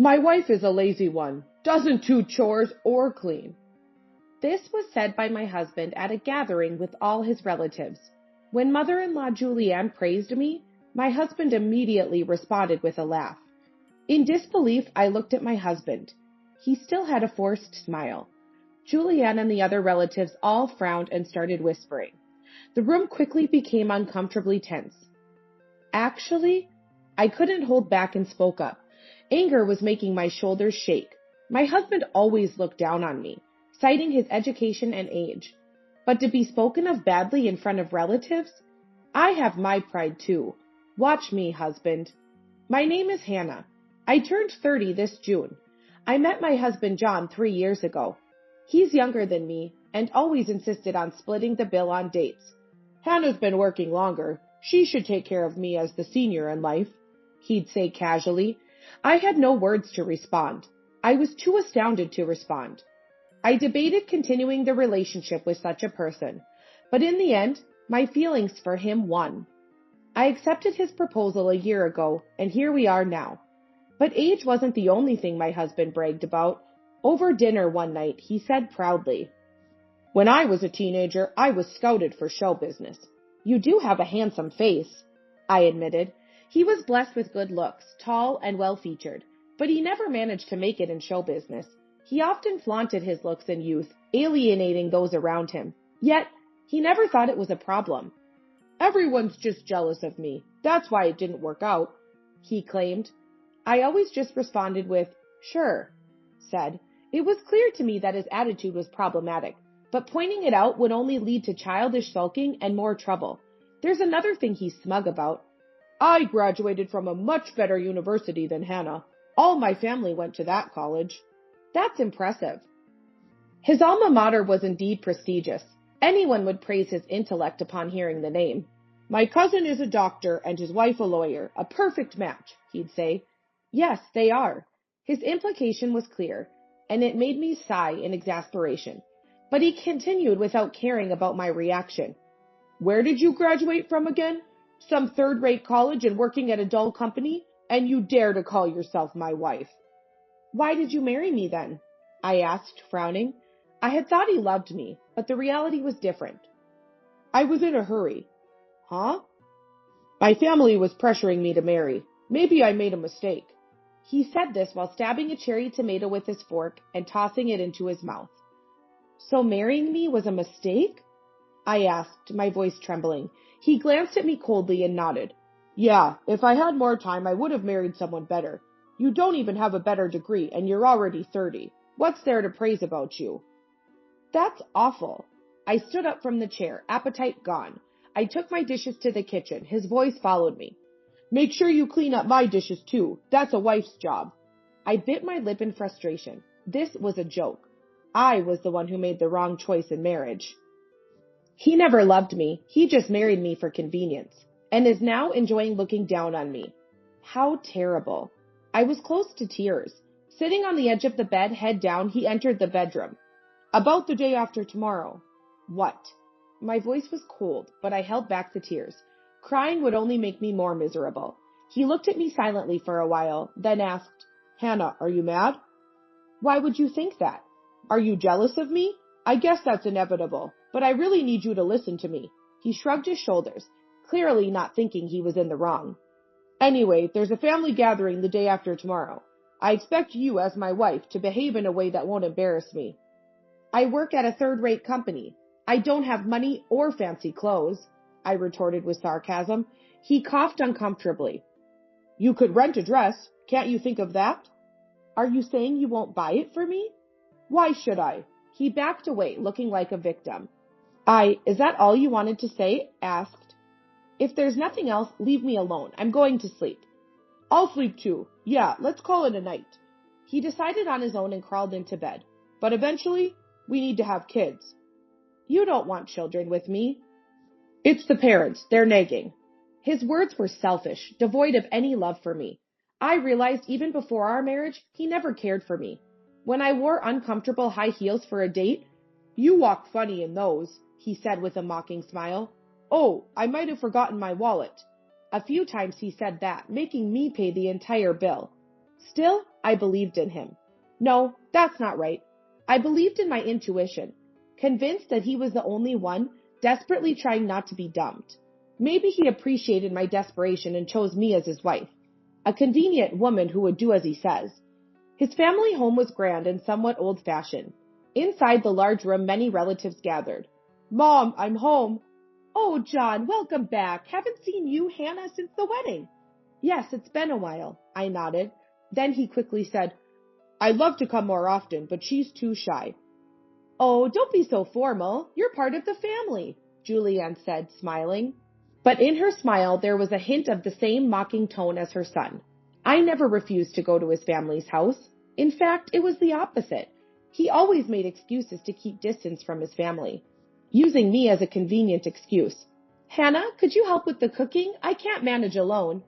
My wife is a lazy one, doesn't do chores or clean. This was said by my husband at a gathering with all his relatives. When mother-in-law Julianne praised me, my husband immediately responded with a laugh. In disbelief, I looked at my husband. He still had a forced smile. Julianne and the other relatives all frowned and started whispering. The room quickly became uncomfortably tense. Actually, I couldn't hold back and spoke up. Anger was making my shoulders shake. My husband always looked down on me, citing his education and age. But to be spoken of badly in front of relatives? I have my pride too. Watch me, husband. My name is Hannah. I turned 30 this June. I met my husband John 3 years ago. He's younger than me and always insisted on splitting the bill on dates. Hannah's been working longer. She should take care of me as the senior in life, he'd say casually. I had no words to respond. I was too astounded to respond. I debated continuing the relationship with such a person, but in the end, my feelings for him won. I accepted his proposal a year ago, and here we are now. But age wasn't the only thing my husband bragged about. Over dinner one night, he said proudly, "When I was a teenager, I was scouted for show business." "You do have a handsome face," I admitted. He was blessed with good looks, tall and well-featured, but he never managed to make it in show business. He often flaunted his looks and youth, alienating those around him. Yet, he never thought it was a problem. "Everyone's just jealous of me. That's why it didn't work out," he claimed. I always just responded with, "Sure," said. It was clear to me that his attitude was problematic, but pointing it out would only lead to childish sulking and more trouble. There's another thing he's smug about. "I graduated from a much better university than Hannah. All my family went to that college." That's impressive. His alma mater was indeed prestigious. Anyone would praise his intellect upon hearing the name. "My cousin is a doctor and his wife a lawyer. A perfect match," he'd say. Yes, they are. His implication was clear, and it made me sigh in exasperation. But he continued without caring about my reaction. "Where did you graduate from again? Some third-rate college and working at a dull company? And you dare to call yourself my wife." "Why did you marry me then?" I asked, frowning. I had thought he loved me, but the reality was different. "I was in a hurry." "Huh?" "My family was pressuring me to marry. Maybe I made a mistake." He said this while stabbing a cherry tomato with his fork and tossing it into his mouth. "So marrying me was a mistake?" I asked, my voice trembling. He glanced at me coldly and nodded. "Yeah, if I had more time, I would have married someone better. You don't even have a better degree, and you're already 30. What's there to praise about you?" That's awful. I stood up from the chair, appetite gone. I took my dishes to the kitchen. His voice followed me. "Make sure you clean up my dishes too. That's a wife's job." I bit my lip in frustration. This was a joke. I was the one who made the wrong choice in marriage. He never loved me. He just married me for convenience, and is now enjoying looking down on me. How terrible. I was close to tears. Sitting on the edge of the bed, head down, he entered the bedroom. "About the day after tomorrow." "What?" My voice was cold, but I held back the tears. Crying would only make me more miserable. He looked at me silently for a while, then asked, "Hannah, are you mad?" "Why would you think that?" "Are you jealous of me? I guess that's inevitable, but I really need you to listen to me." He shrugged his shoulders, clearly not thinking he was in the wrong. "Anyway, there's a family gathering the day after tomorrow. I expect you, as my wife, to behave in a way that won't embarrass me." "I work at a third-rate company. I don't have money or fancy clothes," I retorted with sarcasm. He coughed uncomfortably. "You could rent a dress. Can't you think of that?" "Are you saying you won't buy it for me?" "Why should I?" He backed away, looking like a victim. Is that all you wanted to say?" asked. "If there's nothing else, leave me alone. I'm going to sleep." "I'll sleep too. Yeah, let's call it a night." He decided on his own and crawled into bed. "But eventually, we need to have kids." "You don't want children with me." "It's the parents. They're nagging." His words were selfish, devoid of any love for me. I realized even before our marriage, he never cared for me. When I wore uncomfortable high heels for a date, "You walk funny in those," he said with a mocking smile. "Oh, I might have forgotten my wallet." A few times he said that, making me pay the entire bill. Still, I believed in him. No, that's not right. I believed in my intuition, convinced that he was the only one, desperately trying not to be dumped. Maybe he appreciated my desperation and chose me as his wife, a convenient woman who would do as he says. His family home was grand and somewhat old-fashioned. Inside the large room, many relatives gathered. Mom, I'm home. Oh, John, welcome back. Haven't seen you, Hannah, since the wedding. Yes, it's been a while, I nodded. Then he quickly said, I'd love to come more often, but she's too shy. Oh, don't be so formal. You're part of the family, Julianne said, smiling. But in her smile, there was a hint of the same mocking tone as her son. I never refused to go to his family's house. In fact, it was the opposite. He always made excuses to keep distance from his family, using me as a convenient excuse. Hannah, could you help with the cooking? I can't manage alone.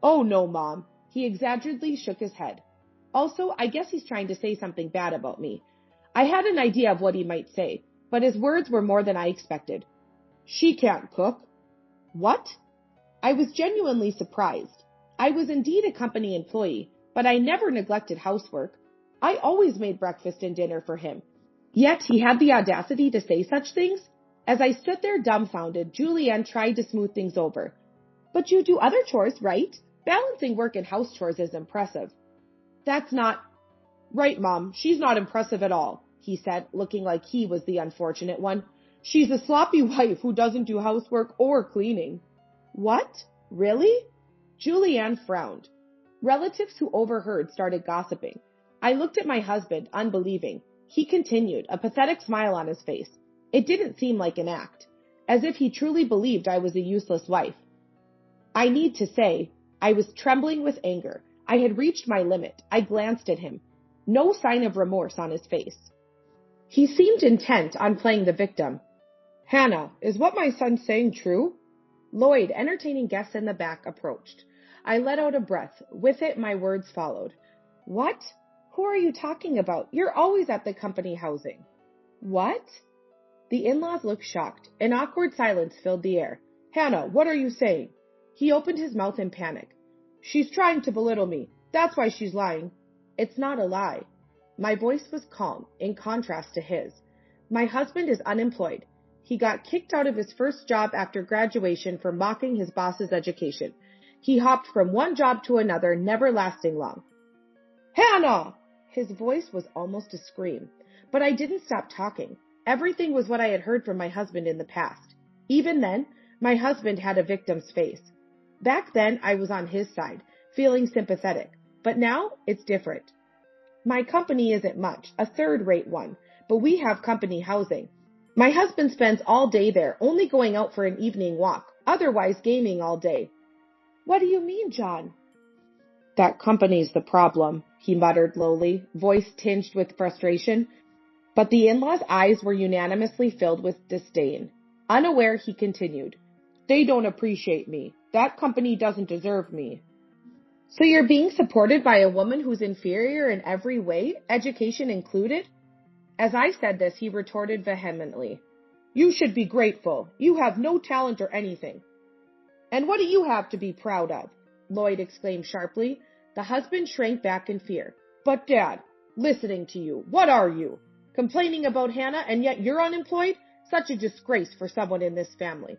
Oh, no, Mom. He exaggeratedly shook his head. Also, I guess he's trying to say something bad about me. I had an idea of what he might say, but his words were more than I expected. She can't cook. What? I was genuinely surprised. I was indeed a company employee, but I never neglected housework. I always made breakfast and dinner for him. Yet he had the audacity to say such things? As I stood there dumbfounded, Julianne tried to smooth things over. But you do other chores, right? Balancing work and house chores is impressive. That's not... Right, Mom, she's not impressive at all, he said, looking like he was the unfortunate one. She's a sloppy wife who doesn't do housework or cleaning. What? Really? Julianne frowned. Relatives who overheard started gossiping. I looked at my husband, unbelieving. He continued, a pathetic smile on his face. It didn't seem like an act, as if he truly believed I was a useless wife. I need to say, I was trembling with anger. I had reached my limit. I glanced at him. No sign of remorse on his face. He seemed intent on playing the victim. Hannah, is what my son's saying true? Lloyd, entertaining guests in the back, approached. I let out a breath. With it, my words followed. What? Who are you talking about? You're always at the company housing. What? The in-laws looked shocked. An awkward silence filled the air. Hannah, what are you saying? He opened his mouth in panic. She's trying to belittle me. That's why she's lying. It's not a lie. My voice was calm, in contrast to his. My husband is unemployed. He got kicked out of his first job after graduation for mocking his boss's education. He hopped from one job to another, never lasting long. Hannah! His voice was almost a scream. But I didn't stop talking. Everything was what I had heard from my husband in the past. Even then, my husband had a victim's face. Back then, I was on his side, feeling sympathetic. But now, it's different. My company isn't much, a third-rate one, but we have company housing. My husband spends all day there, only going out for an evening walk, otherwise gaming all day. What do you mean, John? That company's the problem, he muttered lowly, voice tinged with frustration. But the in-laws' eyes were unanimously filled with disdain. Unaware, he continued. They don't appreciate me. That company doesn't deserve me. So you're being supported by a woman who's inferior in every way, education included? As I said this, he retorted vehemently. You should be grateful. You have no talent or anything. And what do you have to be proud of? Lloyd exclaimed sharply. The husband shrank back in fear. But Dad, listening to you, what are you? Complaining about Hannah and yet you're unemployed? Such a disgrace for someone in this family.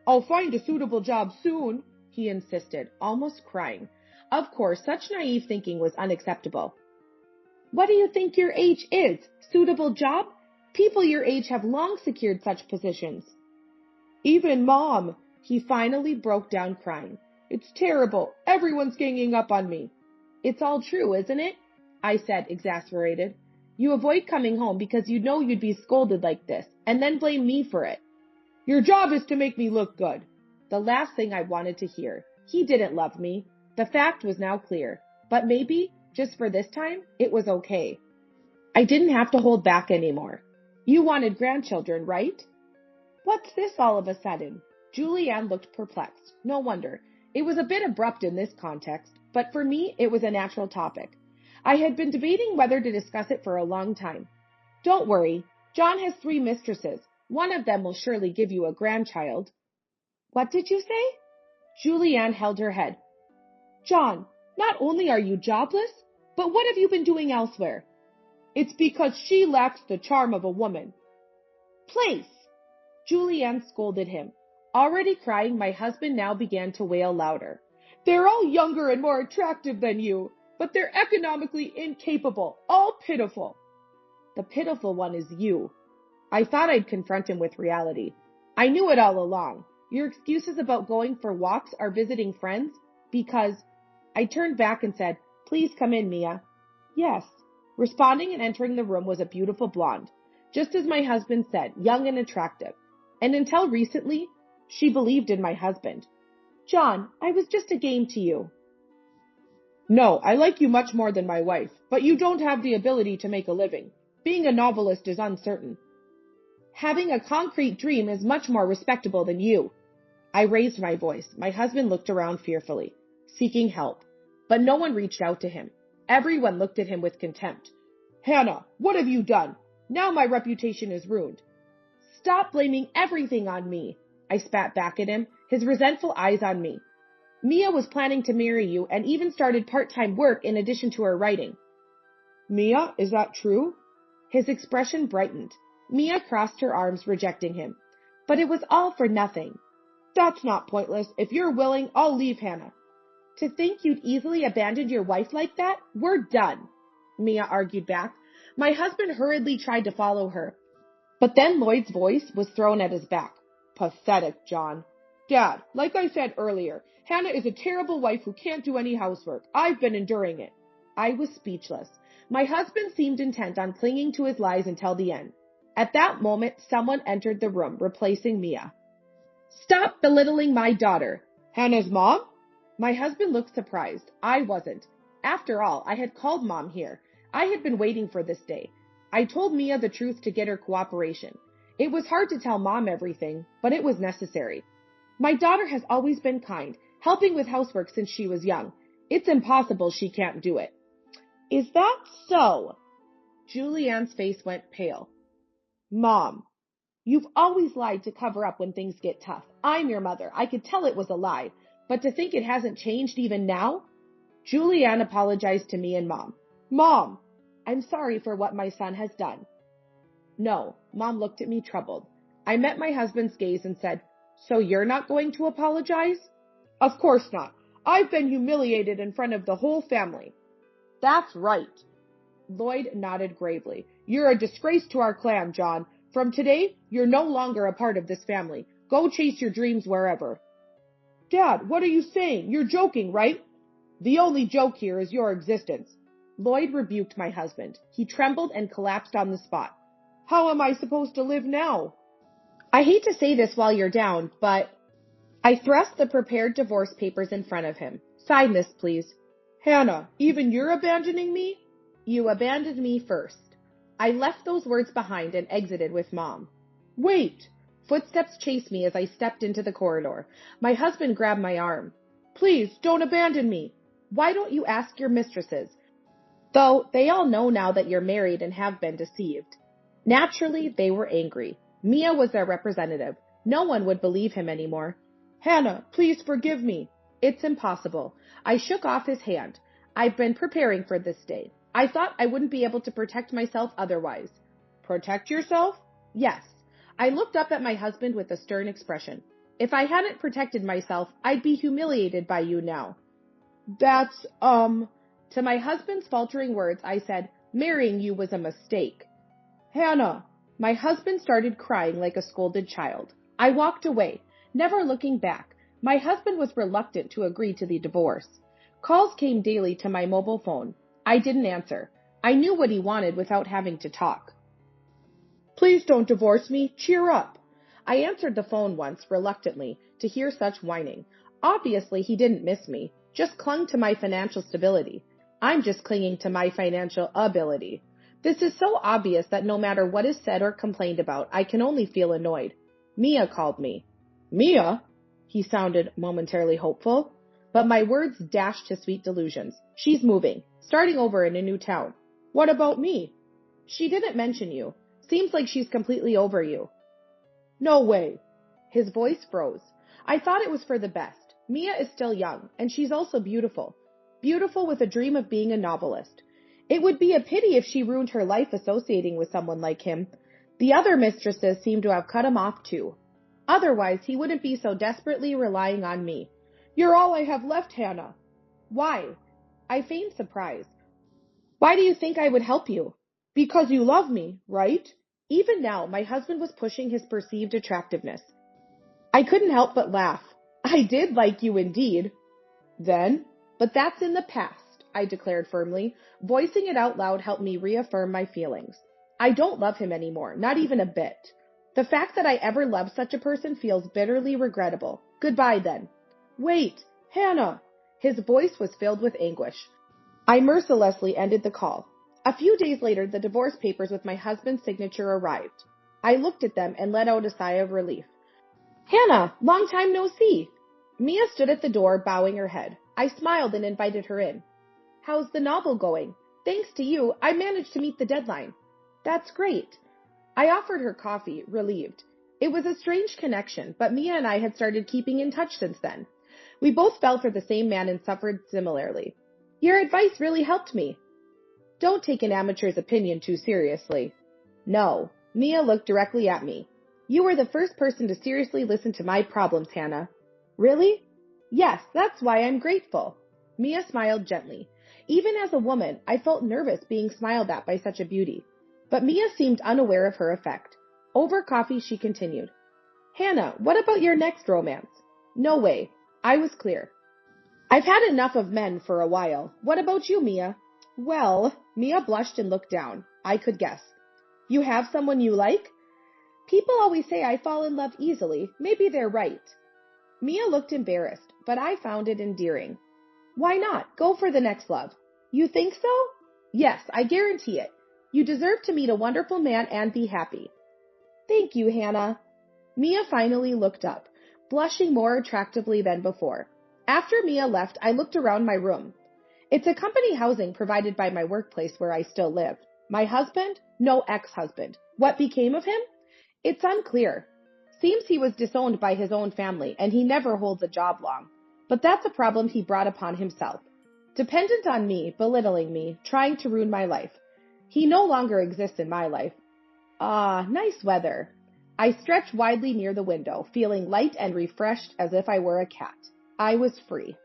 I'll find a suitable job soon, he insisted, almost crying. Of course, such naive thinking was unacceptable. What do you think your age is? Suitable job? People your age have long secured such positions. Even Mom, he finally broke down crying. It's terrible. Everyone's ganging up on me. It's all true, isn't it? I said, exasperated. You avoid coming home because you know you'd be scolded like this, and then blame me for it. Your job is to make me look good. The last thing I wanted to hear. He didn't love me. The fact was now clear, but maybe, just for this time, it was okay. I didn't have to hold back anymore. You wanted grandchildren, right? What's this all of a sudden? Julianne looked perplexed. No wonder. It was a bit abrupt in this context, but for me, it was a natural topic. I had been debating whether to discuss it for a long time. Don't worry. John has 3 mistresses. One of them will surely give you a grandchild. What did you say? Julianne held her head. John, not only are you jobless, But what have you been doing elsewhere? It's because she lacks the charm of a woman. Place! Julianne scolded him. Already crying, my husband now began to wail louder. They're all younger and more attractive than you, but they're economically incapable, all pitiful. The pitiful one is you. I thought I'd confront him with reality. I knew it all along. Your excuses about going for walks or visiting friends? Because I turned back and said, Please come in, Mia. Yes. Responding and entering the room was a beautiful blonde. Just as my husband said, young and attractive. And until recently, she believed in my husband. John, I was just a game to you. No, I like you much more than my wife, but you don't have the ability to make a living. Being a novelist is uncertain. Having a concrete dream is much more respectable than you. I raised my voice. My husband looked around fearfully, seeking help, but no one reached out to him. Everyone looked at him with contempt. Hannah, what have you done? Now my reputation is ruined. Stop blaming everything on me. I spat back at him, his resentful eyes on me. Mia was planning to marry you and even started part-time work in addition to her writing. Mia, is that true? His expression brightened. Mia crossed her arms, rejecting him. But it was all for nothing. That's not pointless. If you're willing, I'll leave Hannah. To think you'd easily abandon your wife like that? We're done, Mia argued back. My husband hurriedly tried to follow her. But then Lloyd's voice was thrown at his back. Pathetic, John. Dad, like I said earlier, Hannah is a terrible wife who can't do any housework. I've been enduring it. I was speechless. My husband seemed intent on clinging to his lies until the end. At that moment, someone entered the room, replacing Mia. Stop belittling my daughter. Hannah's mom? My husband looked surprised. I wasn't. After all, I had called Mom here. I had been waiting for this day. I told Mia the truth to get her cooperation. It was hard to tell Mom everything, but it was necessary. My daughter has always been kind, helping with housework since she was young. It's impossible she can't do it. Is that so? Julianne's face went pale. Mom, you've always lied to cover up when things get tough. I'm your mother. I could tell it was a lie. But to think it hasn't changed even now? Julianne apologized to me and Mom. Mom, I'm sorry for what my son has done. No, Mom looked at me troubled. I met my husband's gaze and said, So you're not going to apologize? Of course not. I've been humiliated in front of the whole family. That's right. Lloyd nodded gravely. You're a disgrace to our clan, John. From today, you're no longer a part of this family. Go chase your dreams wherever. Dad, what are you saying? You're joking, right? The only joke here is your existence. Lloyd rebuked my husband. He trembled and collapsed on the spot. How am I supposed to live now? I hate to say this while you're down, but... I thrust the prepared divorce papers in front of him. Sign this, please. Hannah, even you're abandoning me? You abandoned me first. I left those words behind and exited with Mom. Wait! Footsteps chased me as I stepped into the corridor. My husband grabbed my arm. Please, don't abandon me. Why don't you ask your mistresses? Though they all know now that you're married and have been deceived. Naturally, they were angry. Mia was their representative. No one would believe him anymore. Hannah, please forgive me. It's impossible. I shook off his hand. I've been preparing for this day. I thought I wouldn't be able to protect myself otherwise. Protect yourself? Yes. I looked up at my husband with a stern expression. If I hadn't protected myself, I'd be humiliated by you now. That's, To my husband's faltering words, I said, marrying you was a mistake. Hannah. My husband started crying like a scolded child. I walked away, never looking back. My husband was reluctant to agree to the divorce. Calls came daily to my mobile phone. I didn't answer. I knew what he wanted without having to talk. Please don't divorce me. Cheer up. I answered the phone once, reluctantly, to hear such whining. Obviously, he didn't miss me, just clung to my financial stability. I'm just clinging to my financial ability. This is so obvious that no matter what is said or complained about, I can only feel annoyed. Mia called me. Mia? He sounded momentarily hopeful, but my words dashed his sweet delusions. She's moving, starting over in a new town. What about me? She didn't mention you. Seems like she's completely over you. No way. His voice froze. I thought it was for the best. Mia is still young, and she's also beautiful. Beautiful with a dream of being a novelist. It would be a pity if she ruined her life associating with someone like him. The other mistresses seemed to have cut him off too. Otherwise, he wouldn't be so desperately relying on me. You're all I have left, Hannah. Why? I feigned surprise. Why do you think I would help you? Because you love me, right? Even now, my husband was pushing his perceived attractiveness. I couldn't help but laugh. I did like you indeed. Then? But that's in the past, I declared firmly. Voicing it out loud helped me reaffirm my feelings. I don't love him anymore, not even a bit. The fact that I ever loved such a person feels bitterly regrettable. Goodbye then. Wait, Hannah! His voice was filled with anguish. I mercilessly ended the call. A few days later, the divorce papers with my husband's signature arrived. I looked at them and let out a sigh of relief. Hannah, long time no see. Mia stood at the door, bowing her head. I smiled and invited her in. How's the novel going? Thanks to you, I managed to meet the deadline. That's great. I offered her coffee, relieved. It was a strange connection, but Mia and I had started keeping in touch since then. We both fell for the same man and suffered similarly. Your advice really helped me. Don't take an amateur's opinion too seriously. No. Mia looked directly at me. You were the first person to seriously listen to my problems, Hannah. Really? Yes, that's why I'm grateful. Mia smiled gently. Even as a woman, I felt nervous being smiled at by such a beauty. But Mia seemed unaware of her effect. Over coffee, she continued. Hannah, what about your next romance? No way. I was clear. I've had enough of men for a while. What about you, Mia? Well, Mia blushed and looked down. I could guess. You have someone you like? People always say I fall in love easily. Maybe they're right. Mia looked embarrassed, but I found it endearing. Why not? Go for the next love. You think so? Yes, I guarantee it. You deserve to meet a wonderful man and be happy. Thank you, Hannah. Mia finally looked up, blushing more attractively than before. After Mia left, I looked around my room. It's a company housing provided by my workplace where I still live. My husband? No, ex-husband. What became of him? It's unclear. Seems he was disowned by his own family, and he never holds a job long. But that's a problem he brought upon himself. Dependent on me, belittling me, trying to ruin my life. He no longer exists in my life. Ah, nice weather. I stretched widely near the window, feeling light and refreshed as if I were a cat. I was free.